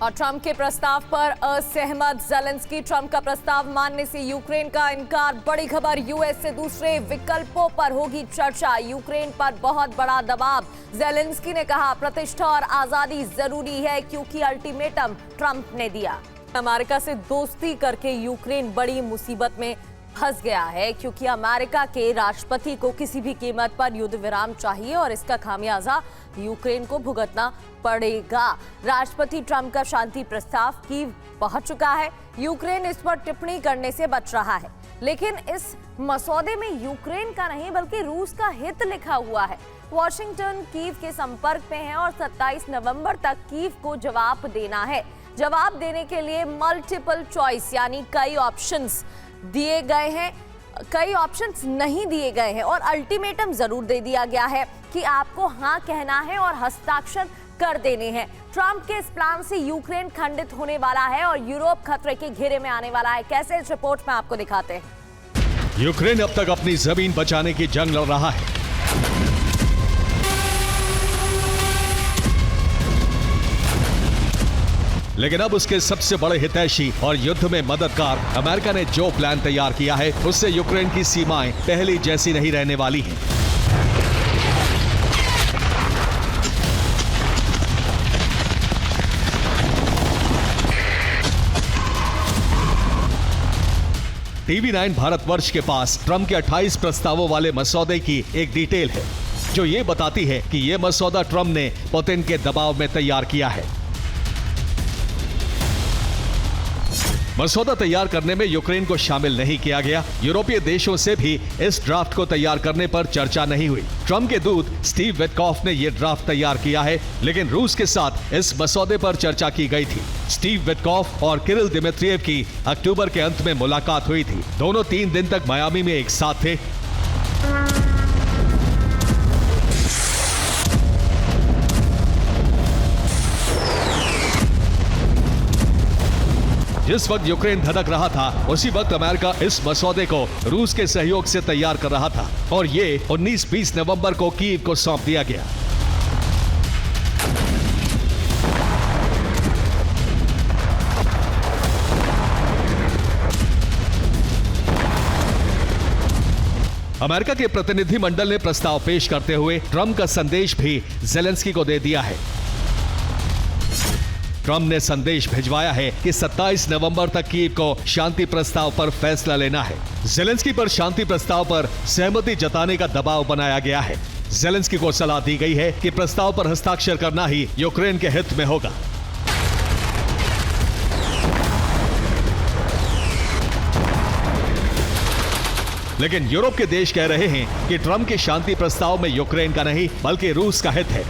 और ट्रंप के प्रस्ताव पर असहमत ज़ेलेंस्की। ट्रंप का प्रस्ताव मानने से यूक्रेन का इनकार। बड़ी खबर, यूएस से दूसरे विकल्पों पर होगी चर्चा। यूक्रेन पर बहुत बड़ा दबाव। ज़ेलेंस्की ने कहा प्रतिष्ठा और आजादी जरूरी है क्योंकि अल्टीमेटम ट्रंप ने दिया। अमेरिका से दोस्ती करके यूक्रेन बड़ी मुसीबत में फंस गया है क्योंकि अमेरिका के राष्ट्रपति को किसी भी कीमत पर युद्ध विराम चाहिए और इसका खामियाजा यूक्रेन को भुगतना पड़ेगा। राष्ट्रपति ट्रंप का शांति प्रस्ताव कीव पहुंच चुका है। यूक्रेन इस पर टिप्पणी करने से बच रहा है, लेकिन इस मसौदे में यूक्रेन का नहीं बल्कि रूस का हित लिखा हुआ है। वॉशिंगटन कीव के संपर्क में है और 27 नवंबर तक कीव को जवाब देना है। जवाब देने के लिए मल्टीपल चॉइस यानी कई ऑप्शंस दिए गए हैं, कई ऑप्शंस नहीं दिए गए हैं और अल्टीमेटम जरूर दे दिया गया है कि आपको हाँ कहना है और हस्ताक्षर कर देने हैं। ट्रंप के इस प्लान से यूक्रेन खंडित होने वाला है और यूरोप खतरे के घेरे में आने वाला है। कैसे, इस रिपोर्ट में आपको दिखाते हैं। यूक्रेन अब तक अपनी जमीन बचाने की जंग लड़ रहा है। लेकिन अब उसके सबसे बड़े हितैषी और युद्ध में मददगार अमेरिका ने जो प्लान तैयार किया है उससे यूक्रेन की सीमाएं पहले जैसी नहीं रहने वाली हैं। TV9 भारतवर्ष के पास ट्रंप के 28 प्रस्तावों वाले मसौदे की एक डिटेल है जो ये बताती है कि यह मसौदा ट्रंप ने पुतिन के दबाव में तैयार किया है। मसौदा तैयार करने में यूक्रेन को शामिल नहीं किया गया। यूरोपीय देशों से भी इस ड्राफ्ट को तैयार करने पर चर्चा नहीं हुई। ट्रंप के दूत स्टीव विटकॉफ ने यह ड्राफ्ट तैयार किया है, लेकिन रूस के साथ इस मसौदे पर चर्चा की गई थी। स्टीव विटकॉफ और किरिल दिमित्रिएव की अक्टूबर के अंत में मुलाकात हुई थी। दोनों 3 दिन तक मायामी में एक साथ थे। जिस वक्त यूक्रेन धड़क रहा था उसी वक्त अमेरिका इस मसौदे को रूस के सहयोग से तैयार कर रहा था और ये 19-20 नवंबर को कीव को सौंप दिया गया। अमेरिका के प्रतिनिधि मंडल ने प्रस्ताव पेश करते हुए ट्रंप का संदेश भी ज़ेलेंस्की को दे दिया है। ट्रंप ने संदेश भिजवाया है कि 27 नवंबर तक कीव को शांति प्रस्ताव पर फैसला लेना है। ज़ेलेंस्की पर शांति प्रस्ताव पर सहमति जताने का दबाव बनाया गया है। ज़ेलेंस्की को सलाह दी गई है कि प्रस्ताव पर हस्ताक्षर करना ही यूक्रेन के हित में होगा। लेकिन यूरोप के देश कह रहे हैं कि ट्रंप के शांति प्रस्ताव में यूक्रेन का नहीं बल्कि रूस का हित है।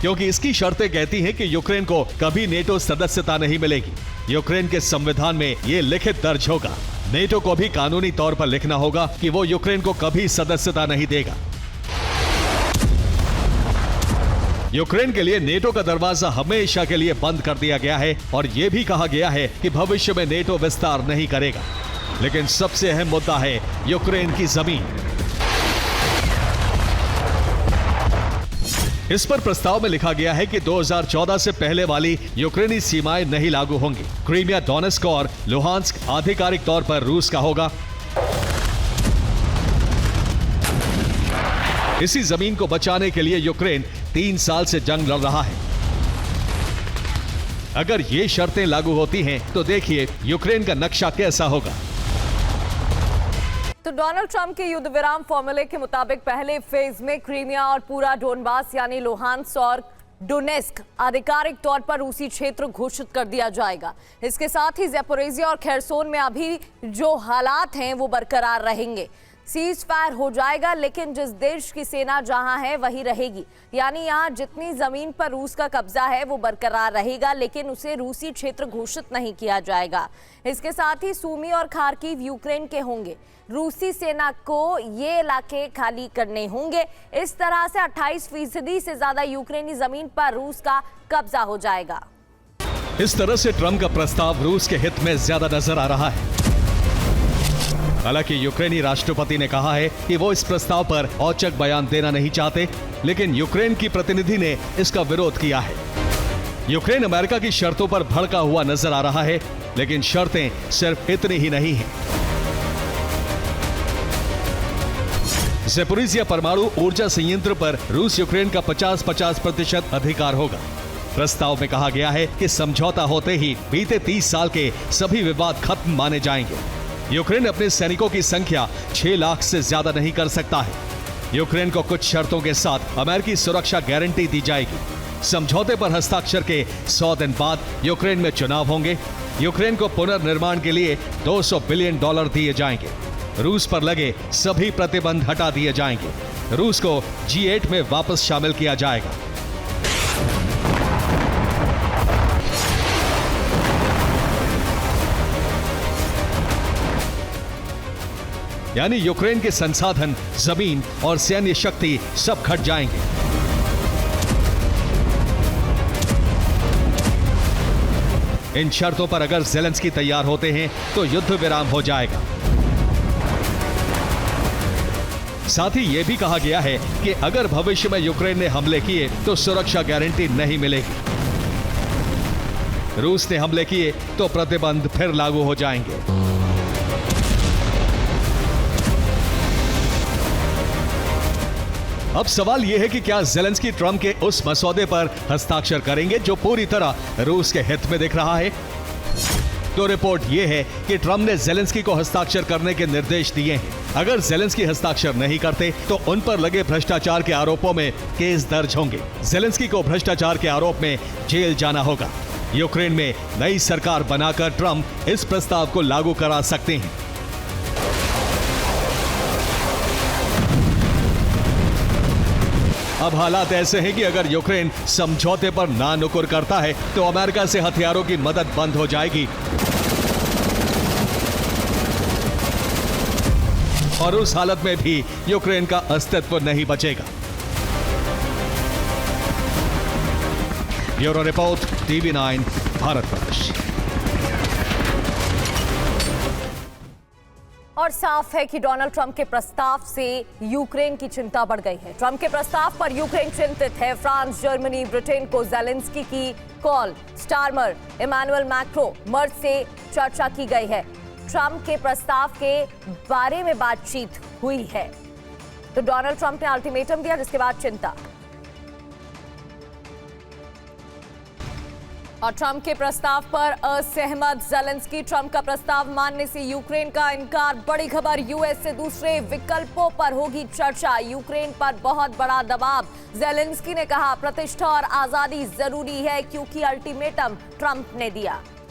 क्योंकि इसकी शर्तें कहती हैं कि यूक्रेन को कभी नेटो सदस्यता नहीं मिलेगी। यूक्रेन के संविधान में यह लिखित दर्ज होगा। नेटो को भी कानूनी तौर पर लिखना होगा कि वो यूक्रेन को कभी सदस्यता नहीं देगा। यूक्रेन के लिए नेटो का दरवाजा हमेशा के लिए बंद कर दिया गया है और यह भी कहा गया है कि भविष्य में नेटो विस्तार नहीं करेगा। लेकिन सबसे अहम मुद्दा है यूक्रेन की जमीन। इस पर प्रस्ताव में लिखा गया है कि 2014 से पहले वाली यूक्रेनी सीमाएं नहीं लागू होंगी। क्रीमिया, डोनेस्क और लुहांस्क आधिकारिक तौर पर रूस का होगा। इसी जमीन को बचाने के लिए यूक्रेन 3 साल से जंग लड़ रहा है। अगर ये शर्तें लागू होती हैं तो देखिए यूक्रेन का नक्शा कैसा होगा। तो डोनाल्ड ट्रंप के युद्ध विराम फॉर्मूले के मुताबिक पहले फेज में क्रीमिया और पूरा डोनबास यानी लुहांस्क और डोनेस्क आधिकारिक तौर पर रूसी क्षेत्र घोषित कर दिया जाएगा। इसके साथ ही ज़ैपोरिज़िया और खेरसोन में अभी जो हालात हैं वो बरकरार रहेंगे। सीज फायर हो जाएगा, लेकिन जिस देश की सेना जहां है वही रहेगी। यानी यहां जितनी जमीन पर रूस का कब्जा है वो बरकरार रहेगा, लेकिन उसे रूसी क्षेत्र घोषित नहीं किया जाएगा। इसके साथ ही सूमी और खार्किव यूक्रेन के होंगे। रूसी सेना को ये इलाके खाली करने होंगे। इस तरह से 28% से ज्यादा यूक्रेनी जमीन पर रूस का कब्जा हो जाएगा। इस तरह से ट्रंप का प्रस्ताव रूस के हित में ज्यादा नजर आ रहा है। हालांकि यूक्रेनी राष्ट्रपति ने कहा है कि वो इस प्रस्ताव पर औचक बयान देना नहीं चाहते, लेकिन यूक्रेन की प्रतिनिधि ने इसका विरोध किया है। यूक्रेन अमेरिका की शर्तों पर भड़का हुआ नजर आ रहा है, लेकिन शर्तें सिर्फ इतनी ही नहीं हैं। ज़ेपोरिज़िया परमाणु ऊर्जा संयंत्र पर रूस यूक्रेन का 50-50% अधिकार होगा। प्रस्ताव में कहा गया है कि समझौता होते ही बीते 30 साल के सभी विवाद खत्म माने जाएंगे। यूक्रेन अपने सैनिकों की संख्या 6 लाख से ज्यादा नहीं कर सकता है। यूक्रेन को कुछ शर्तों के साथ अमेरिकी सुरक्षा गारंटी दी जाएगी। समझौते पर हस्ताक्षर के 100 दिन बाद यूक्रेन में चुनाव होंगे। यूक्रेन को पुनर्निर्माण के लिए $200 बिलियन दिए जाएंगे। रूस पर लगे सभी प्रतिबंध हटा दिए जाएंगे। रूस को G8 में वापस शामिल किया जाएगा। यानी यूक्रेन के संसाधन, जमीन और सैन्य शक्ति सब घट जाएंगे। इन शर्तों पर अगर ज़ेलेंस्की तैयार होते हैं तो युद्ध विराम हो जाएगा। साथ ही यह भी कहा गया है कि अगर भविष्य में यूक्रेन ने हमले किए तो सुरक्षा गारंटी नहीं मिलेगी। रूस ने हमले किए तो प्रतिबंध फिर लागू हो जाएंगे। अब सवाल यह है कि क्या ज़ेलेंस्की ट्रंप के उस मसौदे पर हस्ताक्षर करेंगे जो पूरी तरह रूस के हित में दिख रहा है? तो रिपोर्ट यह है कि ट्रंप ने ज़ेलेंस्की को हस्ताक्षर करने के निर्देश दिए हैं। अगर ज़ेलेंस्की हस्ताक्षर नहीं करते तो उन पर लगे भ्रष्टाचार के आरोपों में केस दर्ज होंगे। ज़ेलेंस्की को भ्रष्टाचार के आरोप में जेल जाना होगा। यूक्रेन में नई सरकार बनाकर ट्रंप इस प्रस्ताव को लागू करा सकते हैं। अब हालात ऐसे हैं कि अगर यूक्रेन समझौते पर ना नुकुर करता है तो अमेरिका से हथियारों की मदद बंद हो जाएगी और उस हालत में भी यूक्रेन का अस्तित्व नहीं बचेगा। Bureau report, TV9 Bharatvarsh. और साफ है कि डोनाल्ड ट्रंप के प्रस्ताव से यूक्रेन की चिंता बढ़ गई है। ट्रंप के प्रस्ताव पर यूक्रेन चिंतित है। फ्रांस, जर्मनी, ब्रिटेन को ज़ेलेंस्की की कॉल, स्टारमर, इमैनुअल मैक्रो मर्ज से चर्चा की गई है। ट्रंप के प्रस्ताव के बारे में बातचीत हुई है। तो डोनाल्ड ट्रंप ने अल्टीमेटम दिया, जिसके बाद चिंता। और ट्रंप के प्रस्ताव पर असहमत ज़ेलेंस्की। ट्रंप का प्रस्ताव मानने से यूक्रेन का इनकार। बड़ी खबर, यूएस से दूसरे विकल्पों पर होगी चर्चा। यूक्रेन पर बहुत बड़ा दबाव। ज़ेलेंस्की ने कहा प्रतिष्ठा और आजादी जरूरी है, क्योंकि अल्टीमेटम ट्रंप ने दिया।